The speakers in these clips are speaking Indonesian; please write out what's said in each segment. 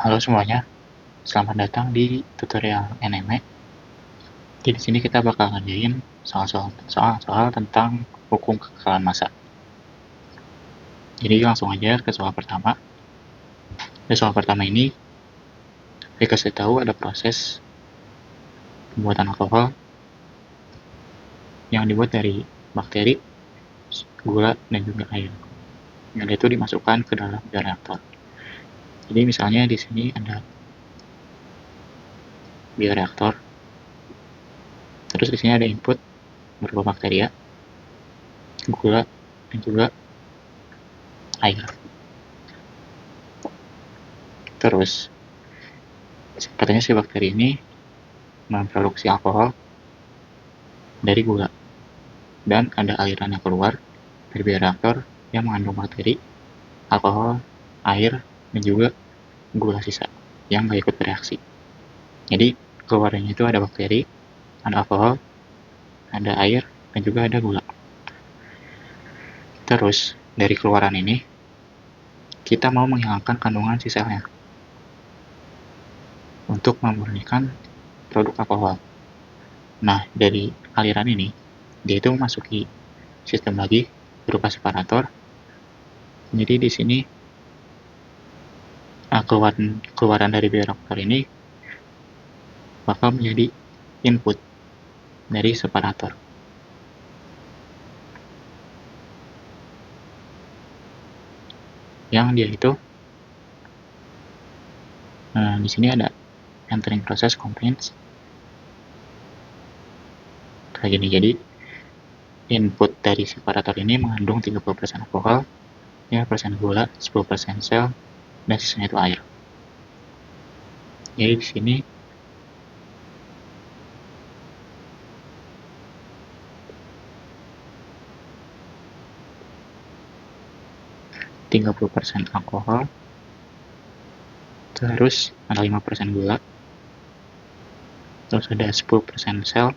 Halo semuanya, selamat datang di tutorial NME. Di sini kita bakal ngerjain soal-soal tentang hukum kekekalan massa. Jadi langsung aja ke soal pertama. Di soal pertama ini dikasih tahu ada proses pembuatan alkohol yang dibuat dari bakteri, gula, dan juga air. Yang itu dimasukkan ke dalam bioreaktor. Jadi misalnya di sini ada bioreaktor. Terus di sini ada input berupa bakteria, gula, dan juga air. Terus katanya si bakteri ini memproduksi alkohol dari gula, dan ada aliran yang keluar dari bioreaktor yang mengandung bakteri, alkohol, air, dan juga gula sisa yang nggak ikut bereaksi. Jadi keluarnya itu ada bakteri, ada alkohol, ada air, dan juga ada gula. Terus dari keluaran ini kita mau menghilangkan kandungan si selnya untuk memurnikan produk alkohol. Nah, dari aliran ini dia itu memasuki sistem lagi berupa separator. Jadi di sini keluaran dari bioreaktor ini bakal menjadi input dari separator. Yang dia itu di sini ada entering process complaints kayak gini. Jadi input dari separator ini mengandung 30% alkohol, 5% gula, 10% sel, dan sisanya itu air. Jadi di sini %30 alkohol, terus ada 5% gula, terus ada 10% sel,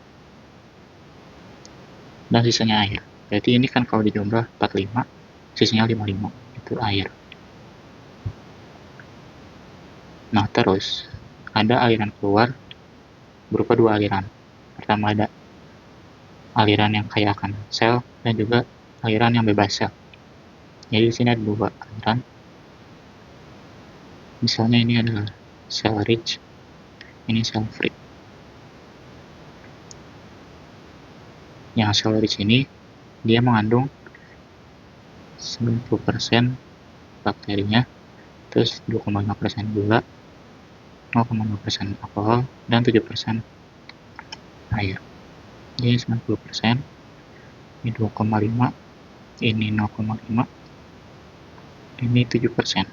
dan sisanya air. Berarti ini kan kalau dijumlah 45, sisanya 55, itu air. Nah, terus ada aliran keluar berupa dua aliran. Pertama ada aliran yang kaya akan sel dan juga aliran yang bebas sel. Jadi di sini ada dua aliran. Misalnya ini adalah cell rich, ini cell free. Yang cell rich ini dia mengandung 90% bakterinya, terus 2,5% gula, 0,5% alkohol, dan 7% air. Jadi 90%, ini 2,5, ini 0,5, ini 7%.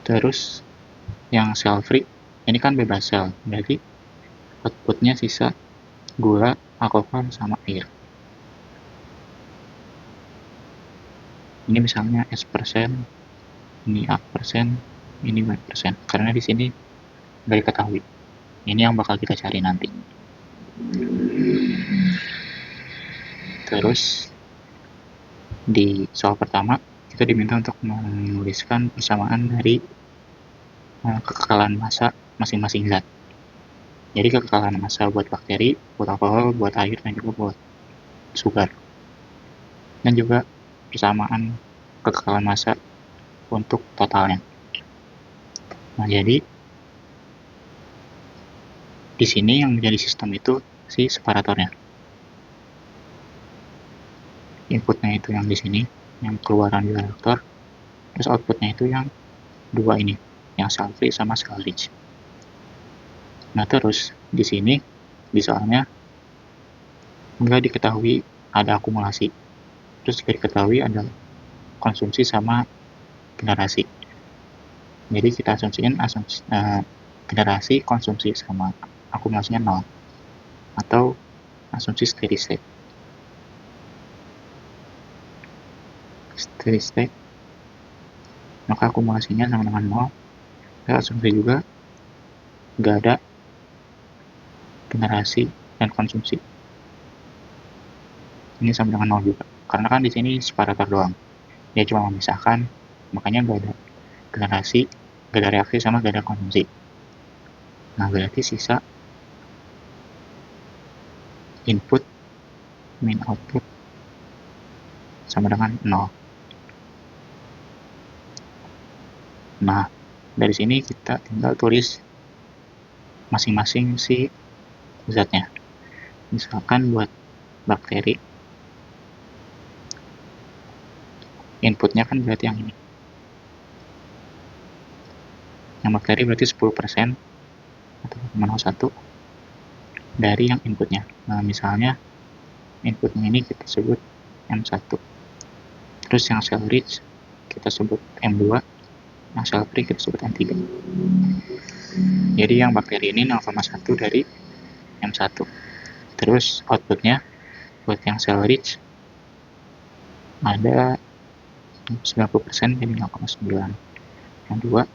Terus yang cell free ini kan bebas sel, berarti outputnya sisa gula, alkohol, sama air. Ini misalnya S%, ini A%, ini Y%, karena di sini nggak diketahui. Ini yang bakal kita cari nanti. Terus di soal pertama kita diminta untuk menuliskan persamaan dari kekekalan massa masing-masing zat. Jadi kekekalan massa buat bakteri, buat alkohol, buat air, dan juga buat sugar. Dan juga persamaan kekekalan massa untuk totalnya. Nah, jadi di sini yang menjadi sistem itu si separatornya. Inputnya itu yang di sini, yang keluaran bioreaktor. Terus outputnya itu yang dua ini, yang cell free sama cell rich. Nah, terus di sini di soalnya nggak diketahui ada akumulasi. Terus nggak diketahui ada konsumsi sama generasi. Jadi kita asumsiin generasi, konsumsi, sama akumulasinya 0. Atau asumsi steady state. Steady state, maka akumulasinya sama dengan 0. Kita asumsi juga nggak ada generasi dan konsumsi. Ini sama dengan 0 juga. Karena kan di sini separator doang. Dia cuma memisahkan makanya nggak ada generasi, nggak ada reaksi sama nggak ada konsumsi. Nah berarti sisa input min output sama dengan 0. Nah dari sini kita tinggal tulis masing-masing si zatnya. Misalkan buat bakteri, inputnya kan berarti yang ini. Yang bakteri berarti 10% atau 0,1 dari yang inputnya. Nah misalnya inputnya ini kita sebut M1, terus yang cell rich kita sebut M2, yang cell free kita sebut M3. Jadi yang bakteri ini 0,1 dari M1. Terus outputnya buat yang cell rich ada 90% jadi 0,9 yang 2.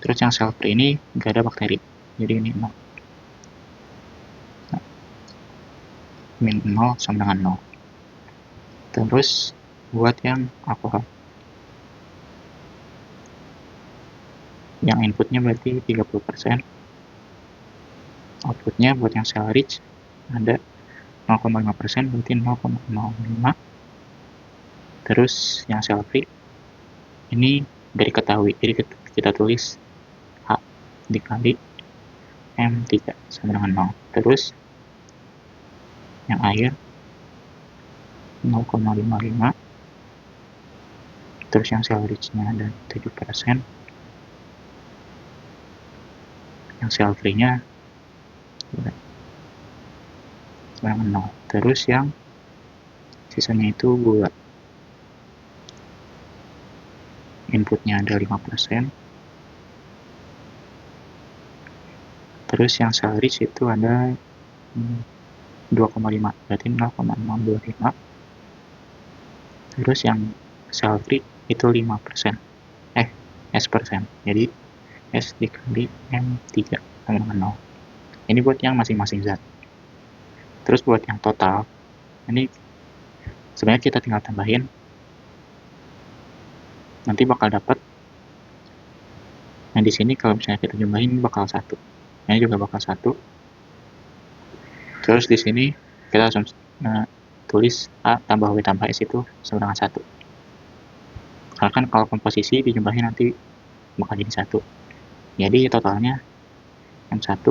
Terus yang cell free ini gak ada bakteri, jadi ini 0. Min 0 sama dengan 0. Terus buat yang alkohol, yang inputnya berarti 30%, outputnya buat yang cell rich ada 0,5% berarti 0,05. Terus yang cell free ini dari ketahui, jadi kita tulis H dikali M3 sama dengan 0. Terus yang air 0,55, terus yang cell rich-nya ada 7%, yang cell free-nya sama dengan 0. Terus yang sisanya itu gula, inputnya ada 5%, terus yang cell rich itu ada 2,5 berarti 0,625. Terus yang cell free itu 5%, S%, jadi S dikali M3 sama dengan 0. Ini buat yang masing-masing zat. Terus buat yang total, ini sebenarnya kita tinggal tambahin, nanti bakal dapat. Nah di sini kalau misalnya kita jumlahin bakal 1, ini juga bakal 1. Terus di sini kita langsung tulis A tambah W tambah S itu sama dengan 1. Karena kan kalau komposisi dijumlahin nanti bakal jadi 1. Jadi totalnya M1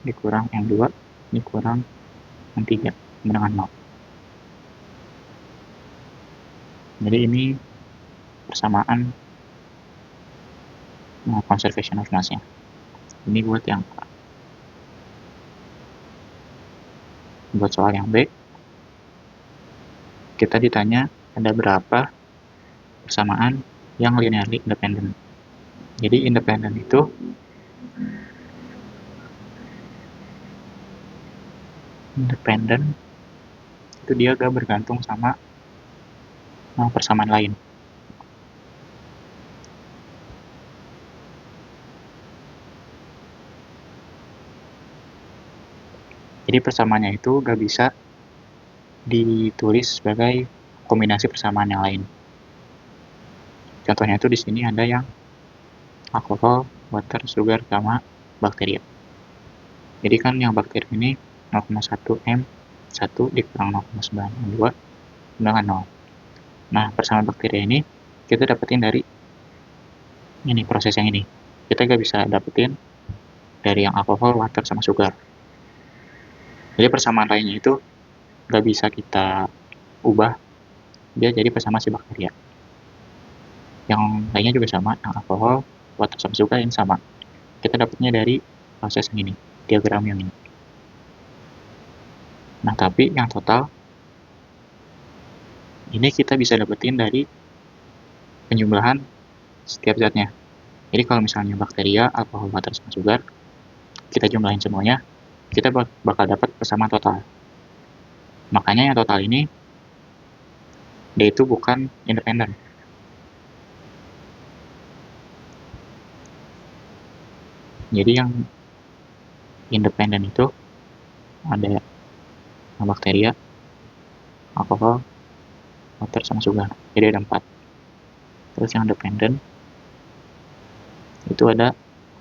dikurang M2 dikurang M3 dengan 0. Jadi ini persamaan conservation of mass-nya. Ini buat yang A. Buat soal yang B, kita ditanya ada berapa persamaan yang linearly independent. Jadi independent itu dia gak bergantung sama persamaan lain. Jadi persamaannya itu gak bisa ditulis sebagai kombinasi persamaan yang lain. Contohnya itu di sini ada yang alkohol, water, sugar, sama bakteri. Jadi kan yang bakteri ini 0,1 M1 dikurang 0,9 M2 dengan 0. Nah persamaan bakteri ini kita dapetin dari ini, proses yang ini. Kita gak bisa dapetin dari yang alkohol, water, sama sugar. Jadi persamaan lainnya itu gak bisa kita ubah, dia jadi persamaan si bakteri. Yang lainnya juga sama, yang alkohol, water, sama sugar ini sama. Kita dapatnya dari proses yang ini, diagram yang ini. Nah tapi yang total ini kita bisa dapetin dari penjumlahan setiap zatnya. Jadi kalau misalnya bakteria, alkohol, water, sama sugar, kita jumlahin semuanya, kita bakal dapat persamaan total. Makanya yang total ini dia itu bukan independen. Jadi yang independen itu ada bakteria, alkohol, water, sama sugar. Jadi ada 4. Terus yang dependen itu ada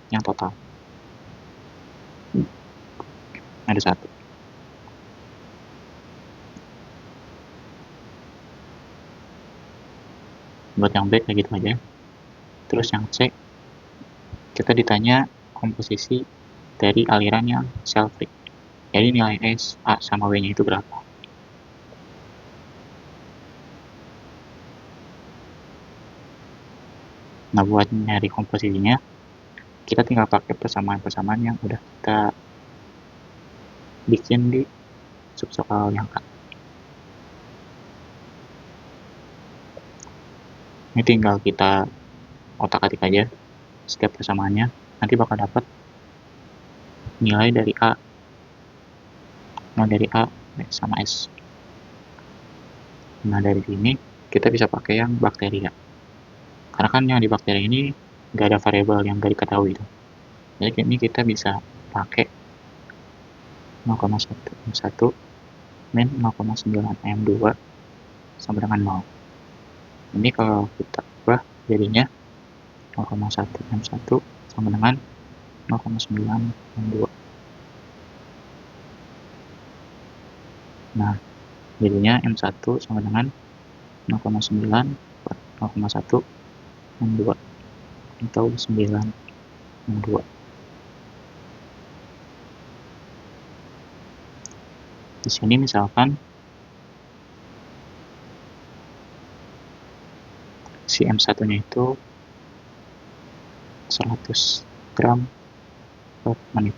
yang total, ada 1. Buat yang B kayak gitu aja. Terus yang C, kita ditanya komposisi dari aliran yang cell free. Jadi nilai S, A, sama W-nya itu berapa. Nah, buat nyari komposisinya, kita tinggal pakai persamaan-persamaan yang udah kita bikin di subsoal yang A. Ini tinggal kita otak-atik aja setiap persamaannya, nanti bakal dapat nilai dari A, dari A sama S. Nah, dari sini kita bisa pakai yang bakteri ya, karena kan yang di bakteri ini nggak ada variabel yang nggak diketahui itu. Jadi ini kita bisa pakai 0,1 M1 min 0,9 M2 sama dengan 0. Ini kalau kita ubah jadinya 0,1 M1 sama dengan 0,9 M2. Nah, jadinya M1 sama dengan 0,9 per 0,1 M2 atau 9 M2. Di sini misalkan si M1-nya itu 100 gram per menit.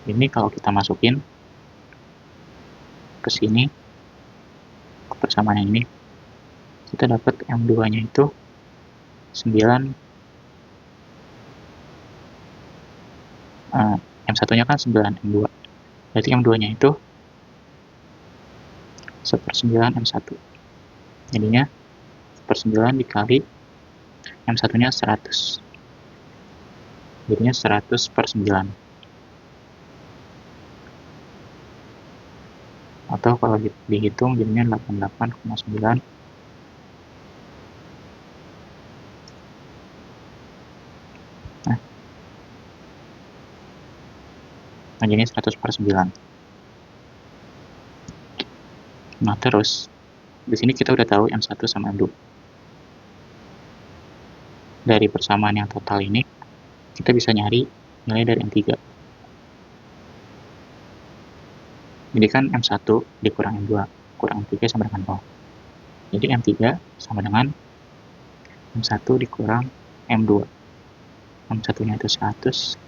Ini kalau kita masukin ke sini, ke persamaan yang ini, kita dapat M2-nya itu 9, M1-nya kan 9 M2. Berarti M2-nya itu 1/9 M1. Jadinya 1/9 dikali M1-nya 100. Jadinya 100/9. Atau kalau dihitung jadinya 88,9. Nah, jadi 100/9. Nah, terus di sini kita udah tahu M1 sama M2. Dari persamaan yang total ini, kita bisa nyari nilai dari M3. Jadi kan M1 dikurang M2, kurang M3 sama dengan 0. Jadi M3 sama dengan M1 dikurang M2. M1-nya itu 100,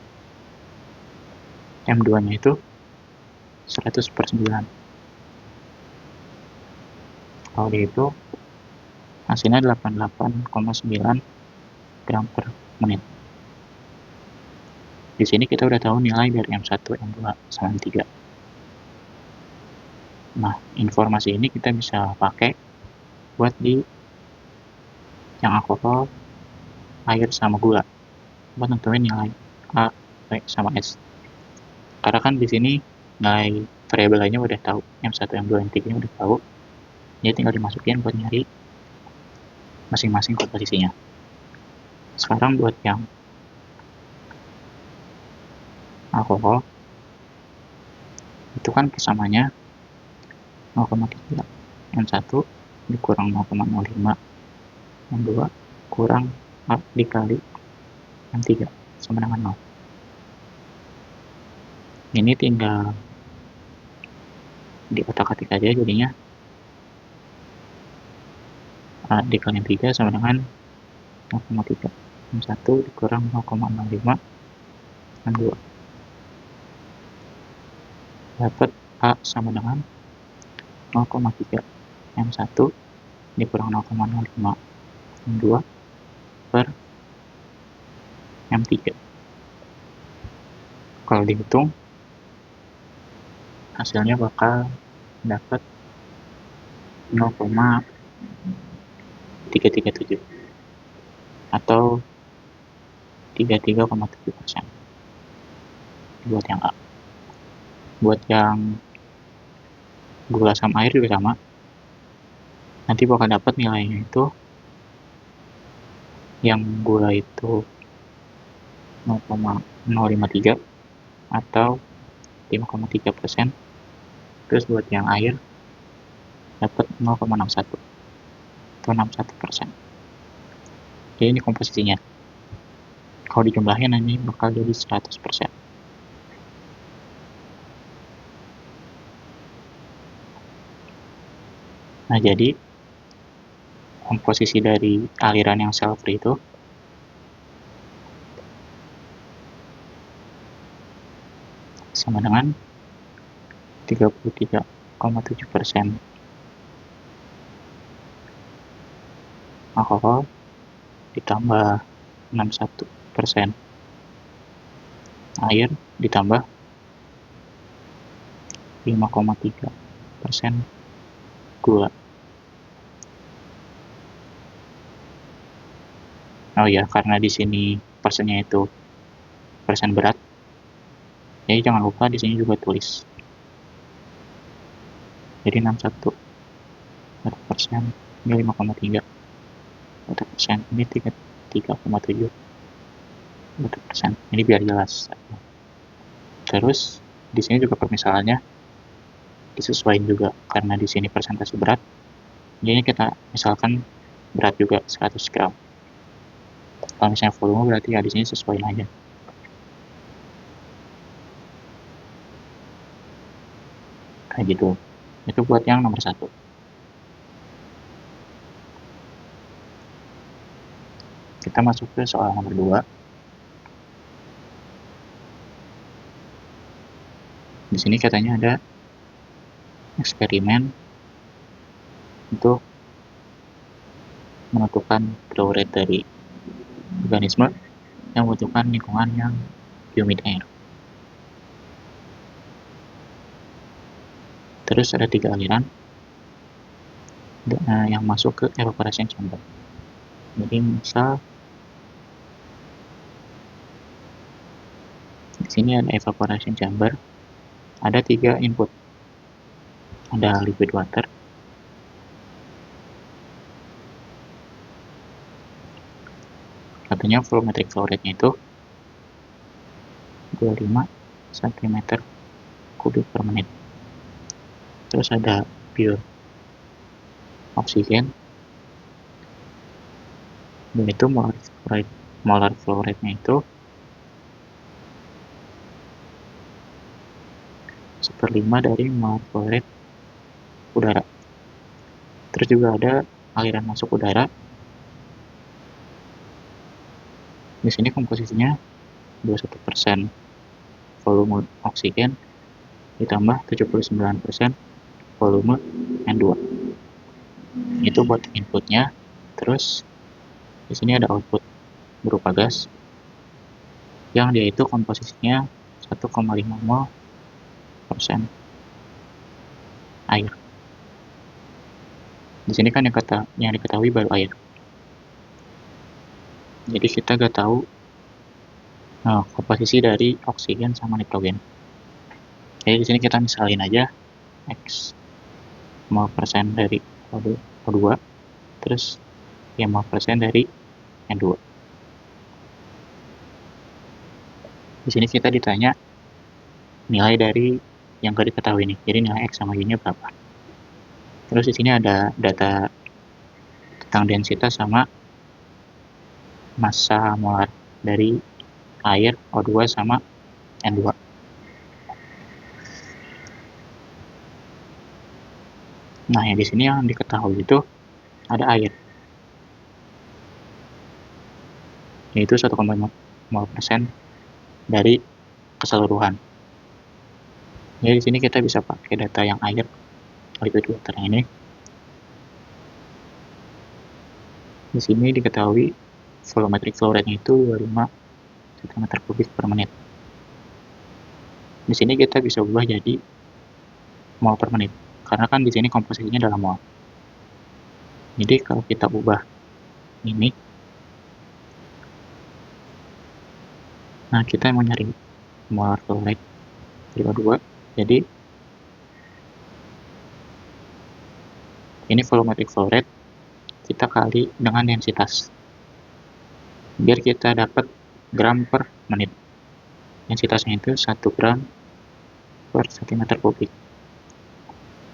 M2-nya itu 100/9. Kalau dihitung, hasilnya 88,9 gram per menit. Di sini kita udah tahu nilai dari M1, M2, sama M3. Nah, informasi ini kita bisa pakai buat di yang alkohol, air, sama gula, buat nentuin nilai A, B, sama S. Karena kan di sini nilai variabel lainnya udah tahu, M1, M2, M3 udah tahu, jadi tinggal dimasukin buat nyari masing-masing komposisinya. Sekarang buat yang alkohol, itu kan persamanya 0,3 M1 dikurang 0,05 M2 kurang A dikali M3 sama dengan 0. Ini tinggal di otak-atik aja, jadinya A dikali M3 sama dengan 0,3 M1 dikurang 0,05 M2. Dapat A sama dengan 0,3 M1 dikurang 0,05 M2 per M3. Kalau dihitung, hasilnya bakal dapat 0,337 atau 33,7% buat yang A. Buat yang gula sama air juga sama, nanti bakal dapat nilainya itu yang gula itu 0,053 atau 5,3%. Terus buat yang air dapat 0,61 atau 61%. Jadi ini komposisinya. Kalau dijumlahin nanti bakal jadi 100%. Nah, jadi komposisi dari aliran yang cell free itu sama dengan 33,7% alkohol ditambah 61% air ditambah 5,3% gula. Oh ya, karena di sini persennya itu persen berat, jadi jangan lupa di sini juga tulis. Jadi 61% ini 5,3%, ini 33,7%. Ini biar jelas. Terus di sini juga permisalannya disesuaikan juga, karena di sini persentase berat, jadi kita misalkan berat juga 100 gram. Kalau misalnya volume berarti ya di sini sesuaiin aja. Kayak gitu. Itu buat yang nomor 1. Kita masuk ke soal nomor 2. Di sini katanya ada eksperimen untuk menentukan flow rate dari organisme yang membutuhkan lingkungan yang humid air. Terus ada 3 aliran yang masuk ke evaporation chamber. Jadi misal di sini ada evaporation chamber, ada 3 input. Ada liquid water, katanya volumetric flow rate-nya itu 25 cm kubik per menit. Terus ada pure oksigen, dan itu molar flow rate-nya itu 1/5 dari molar flow rate udara. Terus juga ada aliran masuk udara. Di sini komposisinya 21% volume oksigen ditambah 79% volume N2. Itu buat inputnya. Terus di sini ada output berupa gas yang dia itu komposisinya 1,5 mol persen air. Di sini kan yang diketahui baru air. Jadi kita gak tahu komposisi dari oksigen sama nitrogen. Jadi di sini kita misalin aja X mol persen dari O2, terus Y mol persen dari N2. Di sini kita ditanya nilai dari yang gak diketahui nih. Jadi nilai X sama Y-nya berapa. Terus di sini ada data tentang densitas sama massa molar dari air O2 sama N2. Nah, yang di sini yang diketahui itu ada air, yaitu 1,5 mol persen dari keseluruhan. Jadi di sini kita bisa pakai data yang air liquid water ini. Di sini diketahui volumetric flow rate-nya itu 25 cm kubik per menit. Di sini kita bisa ubah jadi mol per menit, karena kan di sini komposisinya dalam mol. Jadi kalau kita ubah ini, nah kita mau nyari molar flow rate dari O2, jadi ini volumetric flow rate kita kali dengan densitas. biar kita dapat gram per menit. Densitasnya itu 1 gram per cm kubik.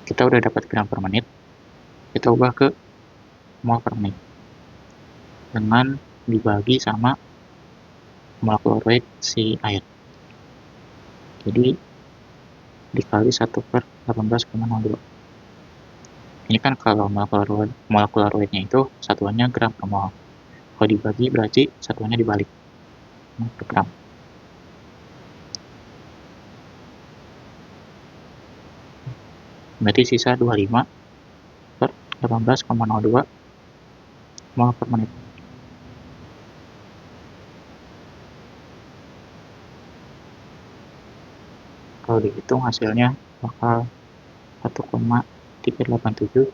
Kita udah dapat gram per menit, kita ubah ke mol per menit dengan dibagi sama molecular weight si air. Jadi dikali 1 per 18,02. Ini kan kalau molecular weight-nya itu satuannya gram per mol. Kalau dibagi berarti satuannya dibalik, per gram. Berarti sisa 25 per 18,02 mol per menit. Kalau dihitung hasilnya bakal 1,387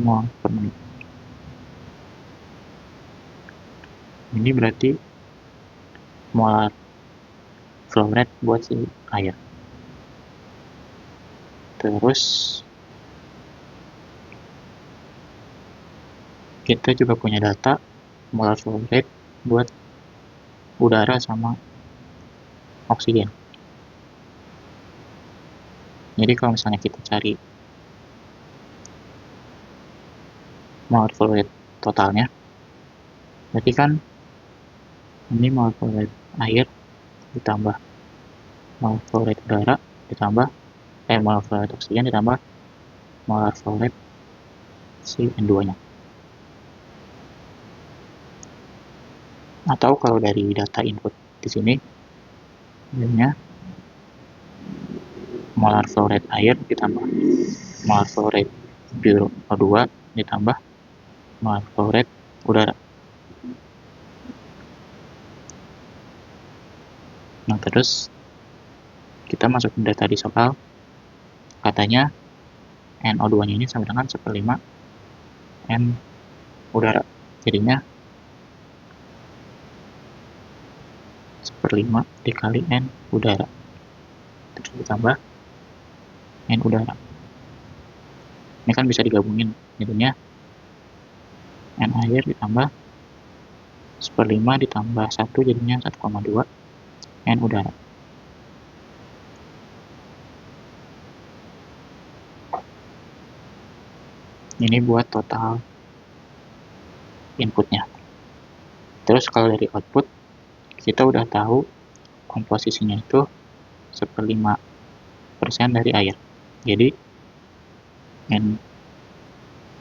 mol per menit. Ini berarti molar flow rate buat si air. Terus kita juga punya data molar flow rate buat udara sama oksigen. Jadi kalau misalnya kita cari molar flow rate totalnya, berarti kan ini molar flow rate air ditambah molar flow rate udara ditambah molar flow rate oksigen ditambah molar flow rate si N2-nya. Atau kalau dari data input di sini, sebenarnya molar flow rate air ditambah molar flow rate pure O2 ditambah molar flow rate udara. Nah, terus kita masukin data di soal, katanya NO2-nya ini sama dengan 1/5 N udara. Jadinya 1/5 dikali N udara. Terus ditambah N udara. Ini kan bisa digabungin. Jadinya N air ditambah 1/5 ditambah 1 jadinya 1,2 N udara. Ini buat total inputnya. Terus kalau dari output, kita udah tahu komposisinya itu 1/5% dari air. Jadi N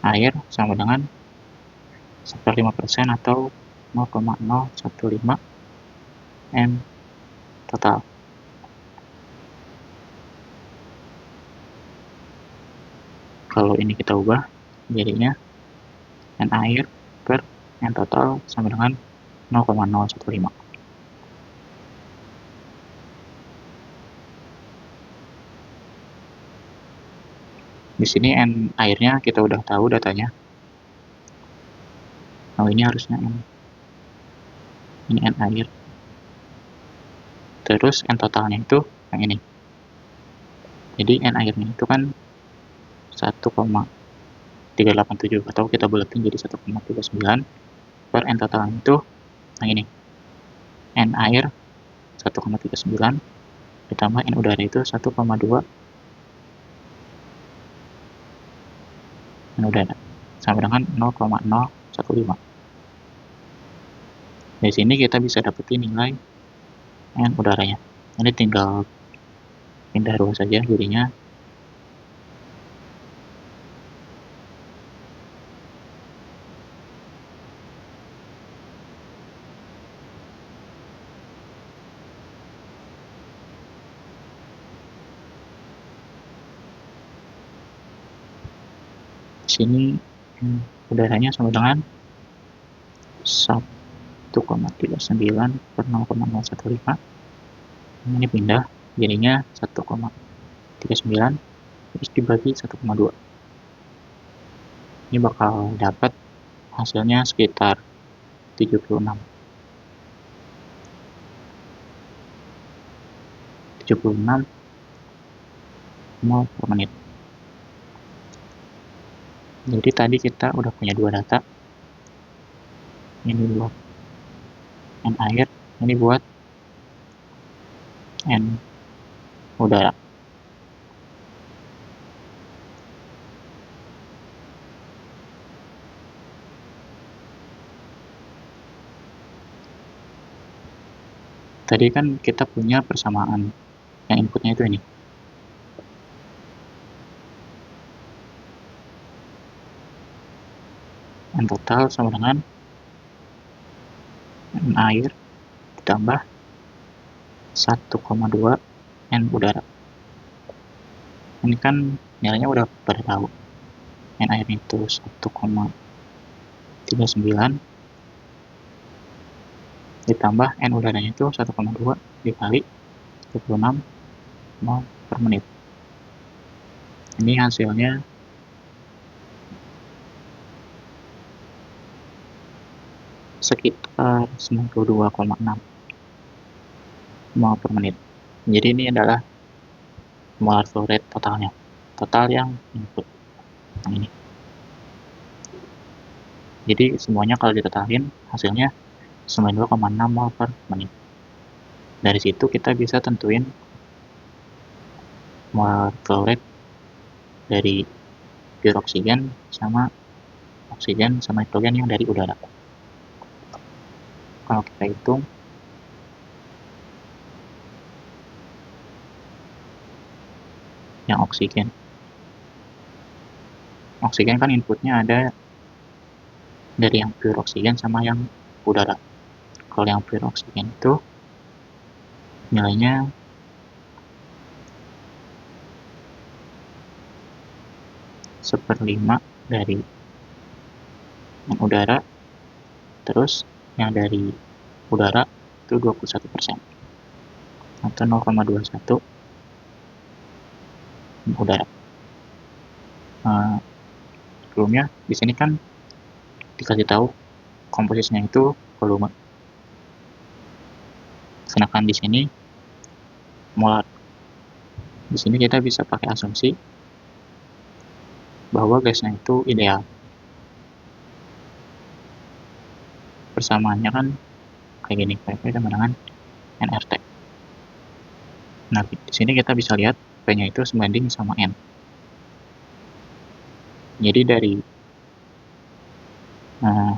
air sama dengan 1/5% atau 0,015 N total. Kalau ini kita ubah, jadinya N air per N total sama dengan 0,015. Di sini N airnya kita udah tahu datanya. Oh, ini harusnya N. Ini N air. Terus N totalnya itu yang ini. Jadi N airnya itu kan 1,387 atau kita bulatin jadi 1,39 per N totalnya itu yang ini. N air 1,39 ditambah N udara itu 1,2 N udara sama dengan 0,015. Dari sini kita bisa dapetin nilai N udaranya. Ini tinggal pindah ruas saja, jadinya sini udaranya sama dengan 1,39 per 0,015. Ini pindah, jadinya 1,39 terus dibagi 1,2. Ini bakal dapat hasilnya sekitar 76 mol per menit. Jadi tadi kita udah punya dua data, ini buat N air, ini buat N udara. Tadi kan kita punya persamaan yang inputnya itu ini. N total sama dengan N air ditambah 1,2 N udara. Ini kan nilainya udah pada tahu. N air itu 1,39 ditambah N udaranya itu 1,2 dikali 26 mol per menit. Ini hasilnya sekitar 92,6 mol per menit. Jadi ini adalah molar flow rate totalnya, total yang input yang ini. Jadi semuanya kalau ditotalin hasilnya 92,6 mol per menit. Dari situ kita bisa tentuin molar flow rate dari pure oksigen sama nitrogen yang dari udara. Kalau kita hitung yang oksigen kan inputnya ada dari yang pure oksigen sama yang udara. Kalau yang pure oksigen itu nilainya seperlima dari yang udara, terus yang dari udara itu 21% atau 0,21 udara. Sebelumnya di sini kan dikasih tahu komposisinya itu volume. Sedangkan di sini molar. Di sini kita bisa pakai asumsi bahwa gasnya itu ideal. Persamaannya kan kayak gini, P sama dengan nRT. Nah, di sini kita bisa lihat P-nya itu sebanding sama N. Jadi dari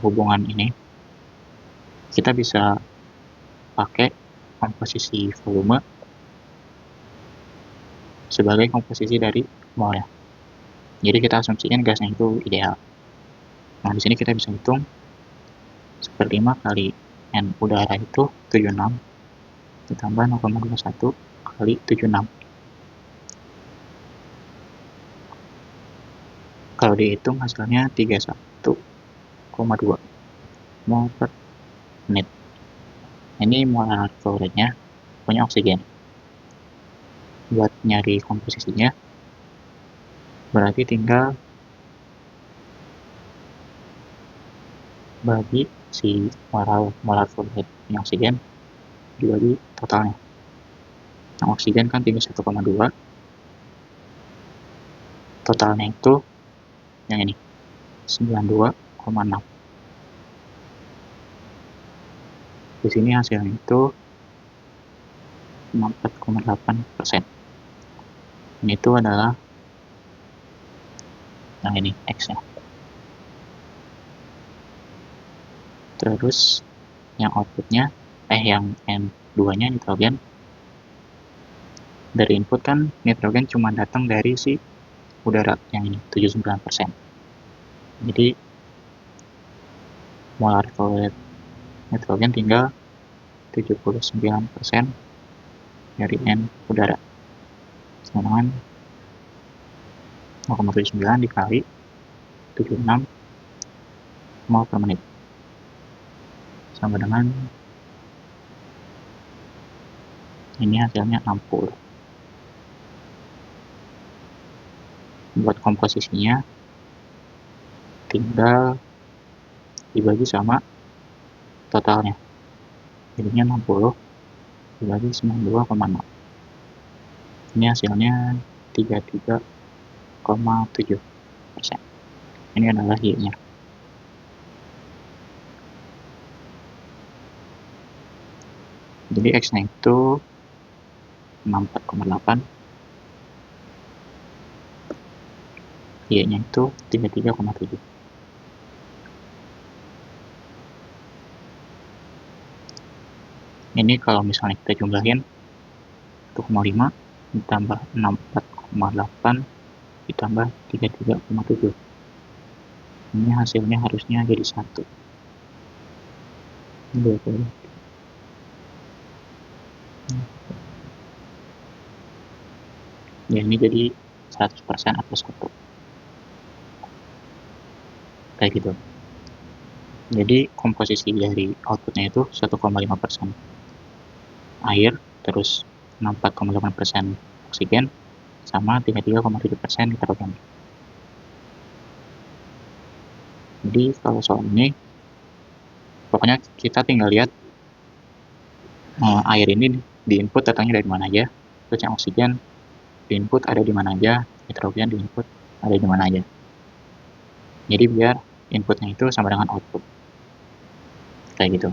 hubungan ini kita bisa pakai komposisi volume sebagai komposisi dari molnya. Jadi kita asumsikan gasnya itu ideal. Nah, di sini kita bisa hitung seperlima kali N udara itu 76 ditambah 0,21 kali 76. Kalau dihitung hasilnya 31,2 mol per menit. Ini molar flow rate-nya punya oksigen. Buat nyari komposisinya berarti tinggal bagi si molar flow rate punya oksigen dibagi totalnya. Yang oksigen kan 31,2, totalnya itu yang ini 92,6. Di sini hasilnya itu 64,8%. Ini itu adalah yang ini X-nya. Terus yang outputnya yang N2-nya nitrogen. Dari input kan nitrogen cuma datang dari si udara yang ini 79%. Jadi molar flow rate nitrogen tinggal 79% dari N udara. Sama dengan 0,79 dikali 76 mol per menit. Sama dengan ini hasilnya 60. Buat komposisinya tinggal dibagi sama totalnya. Jadinya 60 dibagi 92,6. Ini hasilnya 33,7%. Ini adalah Y-nya. Jadi X-nya itu 64,8, Y-nya itu 33,7. Ini kalau misalnya kita jumlahin 1,5 ditambah 64,8 ditambah 33,7. Ini hasilnya harusnya jadi 1. Ya, ini jadi 100% atau 1. Kayak gitu. Jadi komposisi dari outputnya itu 1,5% air, terus 64,8% oksigen, sama 33,7% nitrogen. Jadi kalau soal ini, pokoknya kita tinggal lihat air ini di input datangnya dari mana aja, terus yang oksigen di input ada di mana aja, nitrogen di input ada di mana aja. Jadi biar inputnya itu sama dengan output. Kayak gitu.